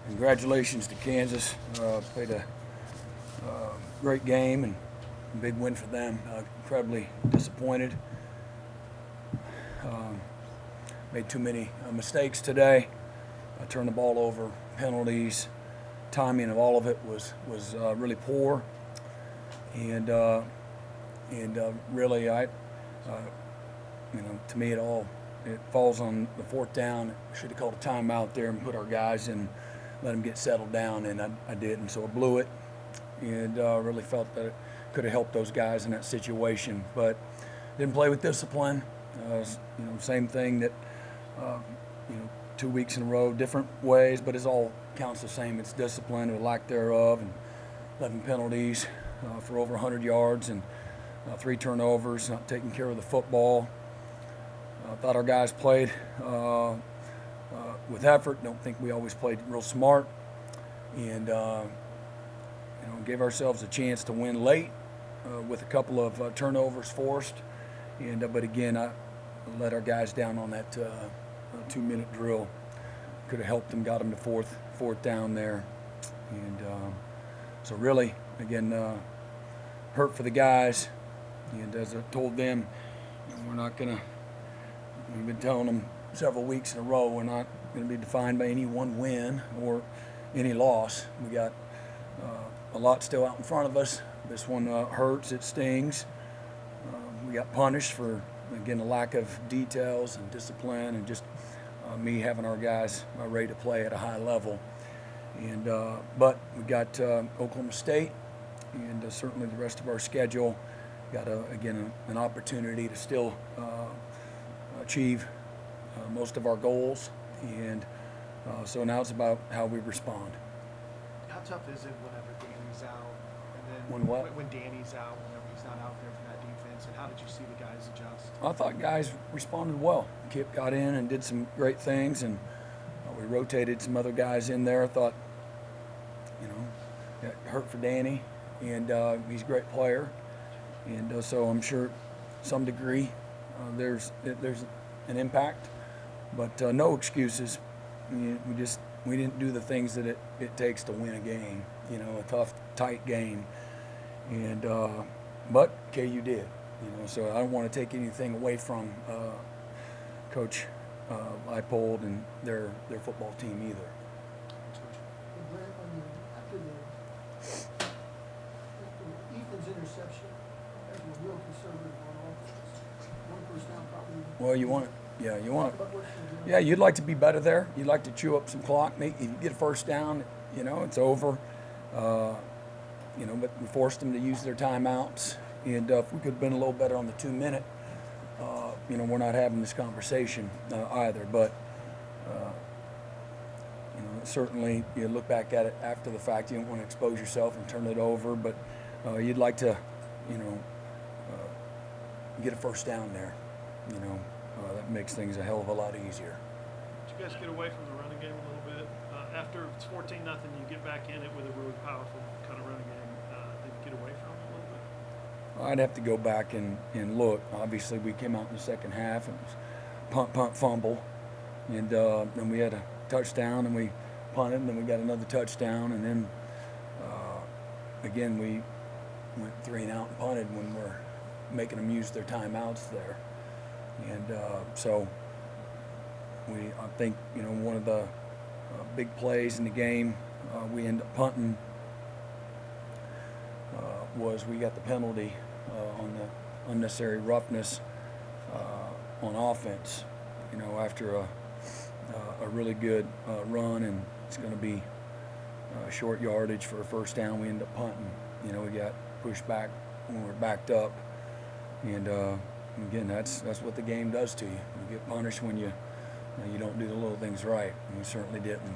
Congratulations to Kansas. Played a great game and a big win for them. Incredibly disappointed. Made too many mistakes today. Turned the ball over, penalties, timing of all of it was really poor. And really, to me, it falls on the fourth down. Should have called a timeout there and put our guys in, let them get settled down, and I didn't, so I blew it. And really felt that it could have helped those guys in that situation, but didn't play with discipline. Same thing that 2 weeks in a row, different ways, but it all counts the same. It's discipline or lack thereof, and 11 penalties for over 100 yards and 3 turnovers, not taking care of the football. I thought our guys played with effort. Don't think we always played real smart, and gave ourselves a chance to win late with a couple of turnovers forced. But again, I let our guys down on that 2-minute drill. Could have helped them, got them to fourth down there, and so really, again, hurt for the guys. And as I told them, we're not gonna. We've been telling them several weeks in a row, we're not going to be defined by any one win or any loss. We got a lot still out in front of us. This one hurts, it stings. We got punished for, again, the lack of details and discipline, and just me having our guys ready to play at a high level. And but we got Oklahoma State, and certainly the rest of our schedule. Got an opportunity to still achieve most of our goals, and so now it's about how we respond. How tough is it whenever Danny's out, and then when Danny's out, whenever he's not out there for that defense, and how did you see the guys adjust? I thought guys responded well. Kip got in and did some great things, and we rotated some other guys in there. I thought, it hurt for Danny, and he's a great player, and so I'm sure some degree there's an impact, but no excuses. We didn't do the things that it takes to win a game, a tough, tight game, and but KU did, so I don't want to take anything away from Coach Leipold and their football team either. Brent, after the Ethan's interception, that was real conservative on offense. 1 first down probably. Well, you'd like to be better there. You'd like to chew up some clock. If you get a first down, it's over. But we forced them to use their timeouts, and if we could have been a little better on the 2-minute, we're not having this conversation either. But certainly, you look back at it after the fact. You don't want to expose yourself and turn it over, but you'd like to, get a first down there. That makes things a hell of a lot easier. Did you guys get away from the running game a little bit? After it's 14-0, you get back in it with a really powerful kind of running game. Did you get away from it a little bit? I'd have to go back and look. Obviously, we came out in the second half, and it was punt, fumble, and then we had a touchdown, and we punted, and then we got another touchdown, and then again we went 3 and out and punted when we're making them use their timeouts there. And so I think, one of the big plays in the game, we ended up punting, was we got the penalty on the unnecessary roughness on offense, after a really good run, and it's going to be short yardage for a first down. We end up punting. We got pushed back when we were backed up, and again, that's what the game does to you. You get punished when you don't do the little things right, and we certainly didn't.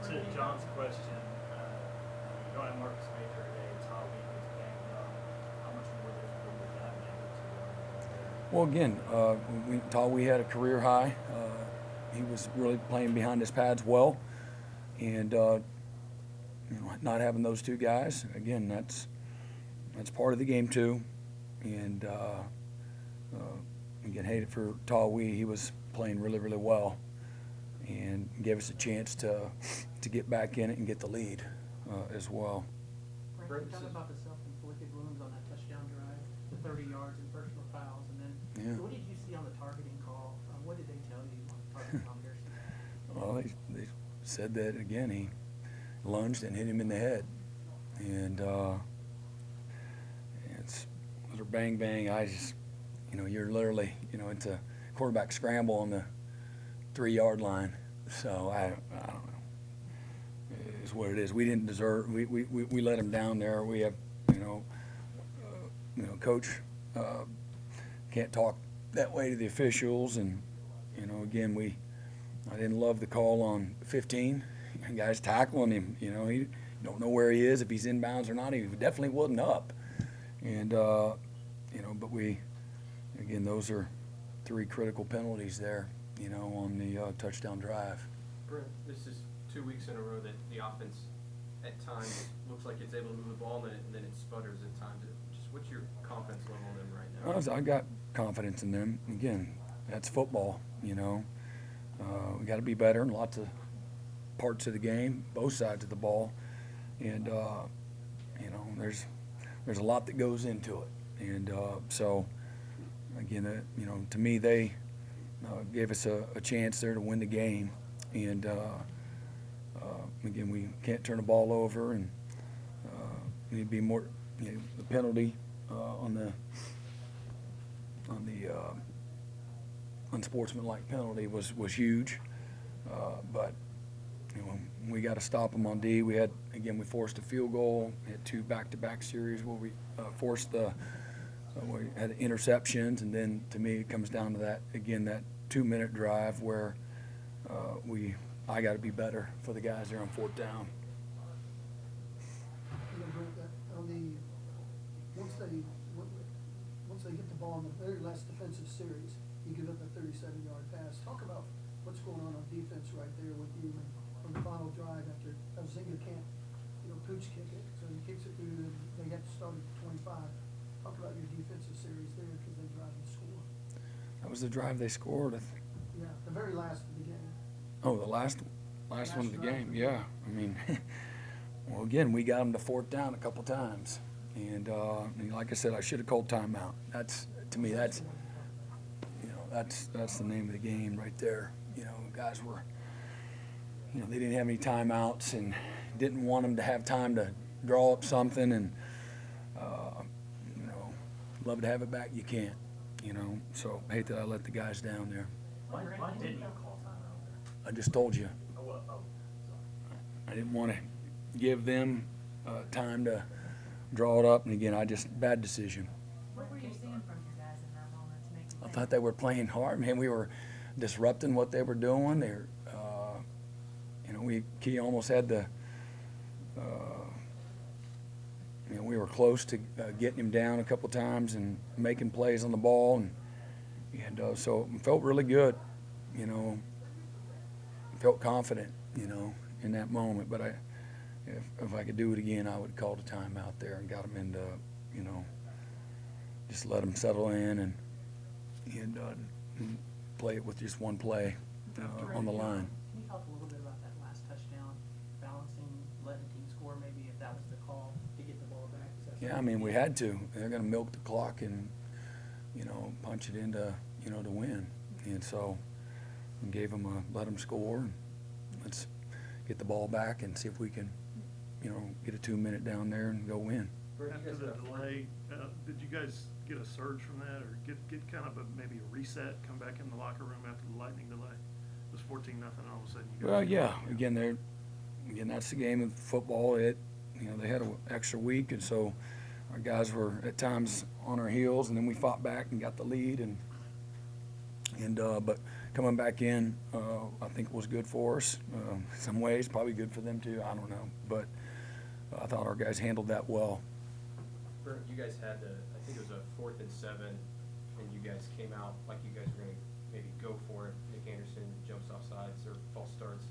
To John's question, you don't have Marcus Mather today. Todd Lee was banged up. How much more difficult was that maybe to there? Well, again, we had a career high. He was really playing behind his pads well, and not having those two guys, again, that's part of the game too. And again, hate it for Tawi. He was playing really, really well, and gave us a chance to get back in it and get the lead as well. Brent, talk about the self-inflicted wounds on that touchdown drive, the 30 yards and personal fouls, and then what did you see on the targeting call? What did they tell you on the targeting conversation? Well, they said that again. He lunged and hit him in the head, and it's bang bang. I just, you're literally, it's a quarterback scramble on the 3-yard line. So I don't know. Is what it is. We didn't deserve. We let him down there. We have, coach can't talk that way to the officials, and again I didn't love the call on 15. Guys tackling him. He don't know where he is, if he's inbounds or not. He definitely wasn't up, and but again, those are 3 critical penalties there. On the touchdown drive. Brent, this is 2 weeks in a row that the offense at times looks like it's able to move the ball, and then it sputters at times. Just what's your confidence level in them right now? I got confidence in them. Again, that's football. We got to be better in lots of parts of the game, both sides of the ball, and there's a lot that goes into it. And so again, to me, they gave us a chance there to win the game, and again, we can't turn the ball over, and need to be more. The penalty on the unsportsmanlike penalty was huge, but we got to stop them on D. We forced a field goal. We had 2 back-to-back series where we forced we had interceptions, and then to me it comes down to that 2-minute drive where I got to be better for the guys there on 4th down. Once they get the ball in the very last defensive series, you give up a 37-yard pass. Talk about what's going on defense right there with you on the final drive after Zinga can't, pooch kick it, so he kicks it through, and they have to start at 25. Talk about your defensive series there because they drive and score. That was the drive they scored. Yeah, the very last of the game. Oh, the last one of the game. Yeah, I mean, well, again, we got them to 4th down a couple times, and like I said, I should have called timeout. That's to me, that's the name of the game right there. Guys were, they didn't have any timeouts and didn't want them to have time to draw up something, and love to have it back. You can't, So I hate that I let the guys down there. Why didn't you call timeout there? I just told you. Oh. I didn't want to give them time to draw it up, and again, bad decision. What were you seeing from your guys in that moment to make you I think? thought they were playing hard, man. We were disrupting what they were doing. Key almost had we were close to getting him down a couple times and making plays on the ball, and so it felt really good, felt confident, in that moment. But if I could do it again, I would have called a timeout there and got them into, just let them settle in and play it with just one play on the line. Can you talk a little bit about that last touchdown, balancing, letting the team score, maybe if that was the call to get the ball back? Yeah, I mean, we had to. They're going to milk the clock and, punch it into, to win. And so we gave them let them score. And let's get the ball back and see if we can, get a 2-minute down there and go win. After the delay, did you guys get a surge from that, or get kind of maybe a reset, come back in the locker room after the lightning delay? It was 14-0, all of a sudden you guys. Well, yeah. Again, that's the game of football. They had an extra week, and so our guys were at times on our heels, and then we fought back and got the lead, but coming back in, I think it was good for us. In some ways, probably good for them too. I don't know, but I thought our guys handled that well. Brent, you guys had I think it was a 4th and 7, and you guys came out like you guys were going to maybe go for it. Nick Anderson jumps off sides or false starts.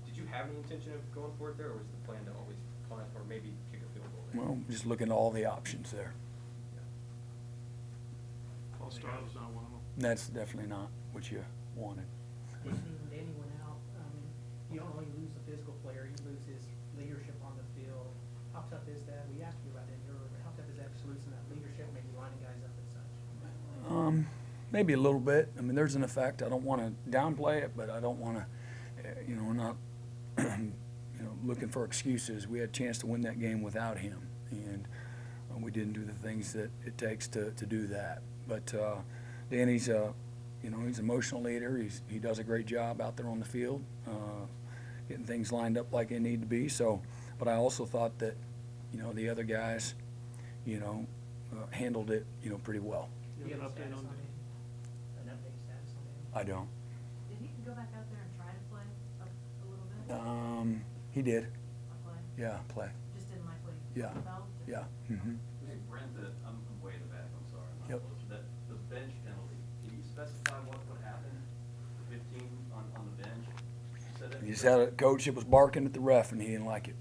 Did you have any intention of going for it there, or was the plan to always punt or maybe kick a field goal there? Well, just looking at all the options there. False start was not one of them. That's definitely not what you wanted. Jason and Danny went out you don't only lose a physical player, you lose his leadership on the field. How tough is that? We asked you about it earlier, but how tough is that just losing that leadership, maybe lining guys up and such? Maybe a little bit. I mean, there's an effect. I don't want to downplay it, but I don't want to, not, looking for excuses. We had a chance to win that game without him, and we didn't do the things that it takes to do that. But Danny's, he's an emotional leader. He does a great job out there on the field, getting things lined up like they need to be. So, but I also thought that, the other guys, handled it, pretty well. You have an update on him? An update status on him? I don't. Did he go back out there and try to play a little bit? He did. Play? Yeah, play. Just didn't like what he Yeah. felt? Yeah. Mm-hmm. Hey, Brent, I'm way in the back, I'm sorry. I'm not Yep. close. The bench penalty, can you specify what happened? The 15 on the bench? You said that. He just had a coach that was barking at the ref, and he didn't like it.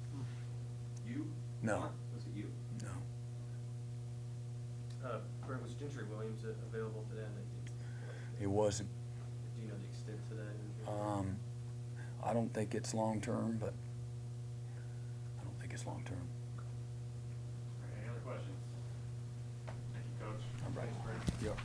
You? No. Was it you? No. Brent, was Gentry Williams available today? He wasn't. Do you know the extent to that injury? I don't think it's long-term, but I don't think it's long-term. Any other questions? Thank you, Coach. All right. Thanks, Brent. Yep.